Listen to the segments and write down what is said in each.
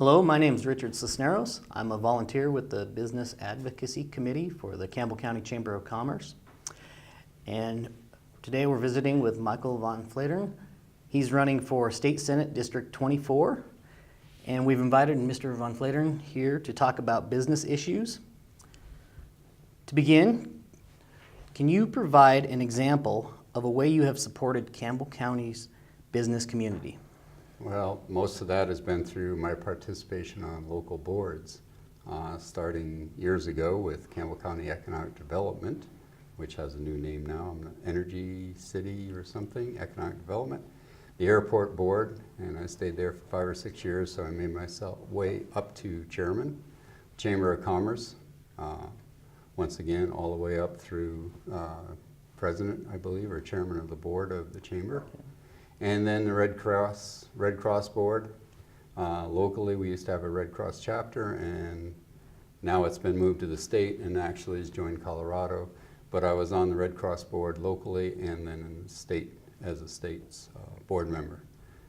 Hello, my name is Richard Cisneros. I'm a volunteer with the Business Advocacy Committee for the Campbell County Chamber of Commerce. And today we're visiting with Michael von Flatern. He's running for State Senate District 24. And we've invited Mr. von Flatern here to talk about business issues. To begin, can you provide an example of a way you have supported Campbell County's business community? Well, most of that has been through my participation on local boards, starting years ago with Campbell County Economic Development, which has a new name now, Energy City or something, Economic Development. The Airport Board, and I stayed there for 5 or 6 years, so I made myself way up to chairman. Chamber of Commerce, once again, all the way up through president, I believe, or chairman of the board of the chamber. And then the Red Cross Board. Locally, we used to have a Red Cross chapter, and now it's been moved to the state and actually has joined Colorado. But I was on the Red Cross Board locally and then in the state as a state's board member.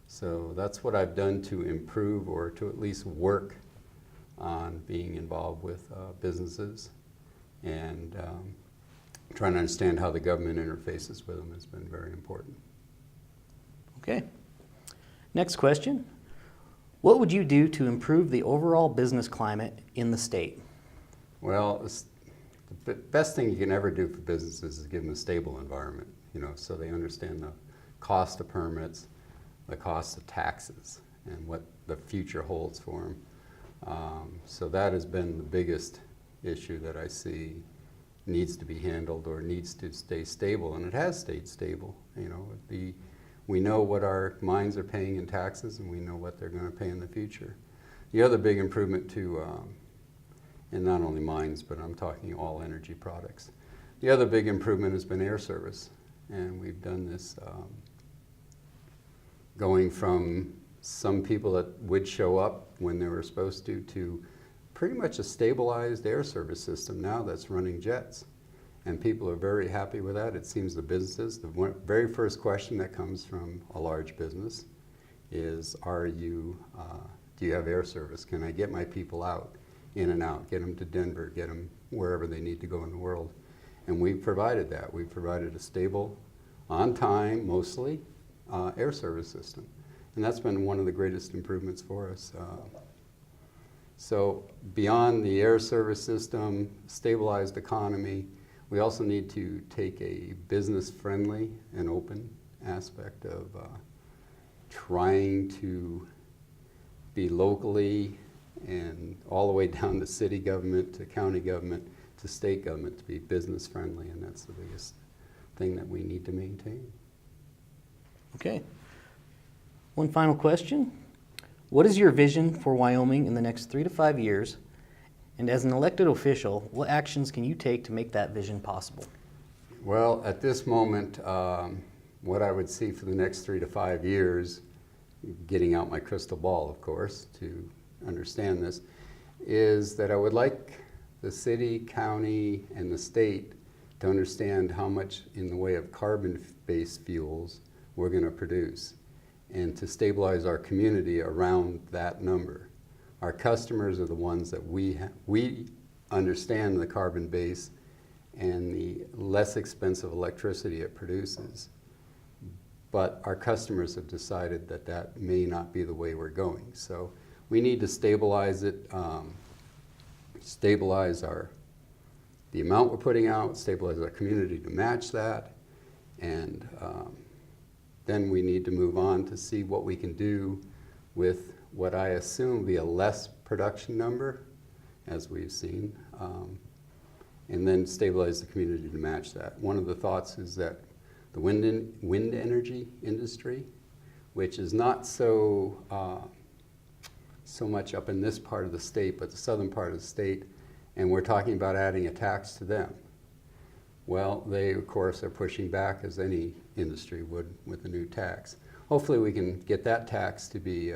So that's what I've done to improve or to at least work on being involved with businesses and trying to understand how the government interfaces with them has been very important. Okay. Next question. What would you do to improve the overall business climate in the state? Well, the best thing you can ever do for businesses is give them a stable environment, so they understand the cost of permits, the cost of taxes, and what the future holds for them. So that has been the biggest issue that I see needs to be handled or needs to stay stable, and it has stayed stable. We know what our mines are paying in taxes, and we know what they're going to pay in the future. The other big improvement to, and not only mines, but I'm talking all energy products. The other big improvement has been air service, and we've done this going from some people that would show up when they were supposed to pretty much a stabilized air service system now that's running jets. And people are very happy with that. It seems the businesses, the very first question that comes from a large business is, do you have air service? Can I get my people out, in and out, get them to Denver, get them wherever they need to go in the world? And we've provided that. We've provided a stable, on time, mostly, air service system. And that's been one of the greatest improvements for us. So beyond the air service system, stabilized economy, we also need to take a business-friendly and open aspect of trying to be locally and all the way down to city government, to county government, to state government to be business-friendly, and that's the biggest thing that we need to maintain. Okay. One final question. What is your vision for Wyoming in the next 3 to 5 years? And as an elected official, what actions can you take to make that vision possible? Well, at this moment, what I would see for the next 3 to 5 years, getting out my crystal ball, of course, to understand this, is that I would like the city, county, and the state to understand how much in the way of carbon-based fuels we're going to produce, and to stabilize our community around that number. Our customers are the ones that we understand the carbon base and the less expensive electricity it produces. But our customers have decided that that may not be the way we're going. So we need to stabilize it, stabilize the amount we're putting out, stabilize our community to match that, and then we need to move on to see what we can do with what I assume will be a less production number, as we've seen, and then stabilize the community to match that. One of the thoughts is that the wind energy industry, which is not so much up in this part of the state, but the southern part of the state, and we're talking about adding a tax to them. Well, they, of course, are pushing back, as any industry would, with a new tax. Hopefully we can get that tax to be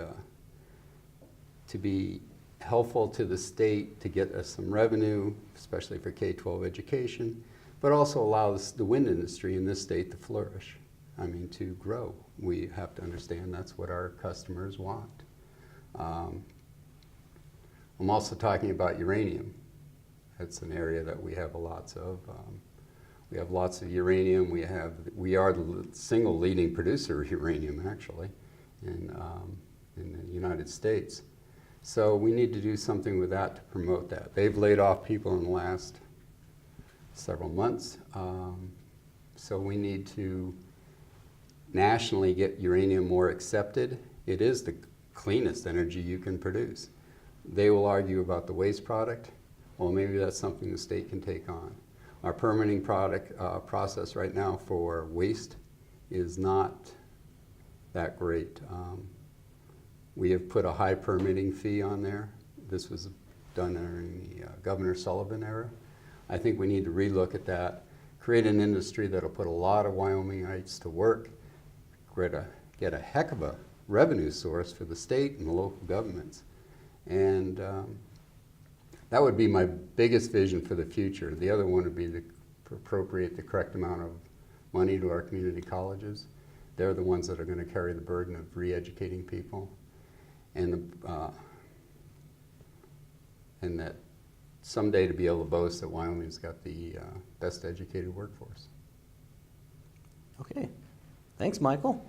helpful to the state to get us some revenue, especially for K-12 education, but also allow the wind industry in this state to flourish. To grow. We have to understand that's what our customers want. I'm also talking about uranium. That's an area that we have lots of. We have lots of uranium. We are the single leading producer of uranium, actually, in the United States. So we need to do something with that to promote that. They've laid off people in the last several months. So we need to nationally get uranium more accepted. It is the cleanest energy you can produce. They will argue about the waste product. Well, maybe that's something the state can take on. Our permitting process right now for waste is not that great. We have put a high permitting fee on there. This was done during the Governor Sullivan era. I think we need to relook at that, create an industry that'll put a lot of Wyomingites to work, get a heck of a revenue source for the state and the local governments. And that would be my biggest vision for the future. The other one would be to appropriate the correct amount of money to our community colleges. They're the ones that are going to carry the burden of re-educating people. And that someday to be able to boast that Wyoming's got the best educated workforce. Okay, thanks, Michael.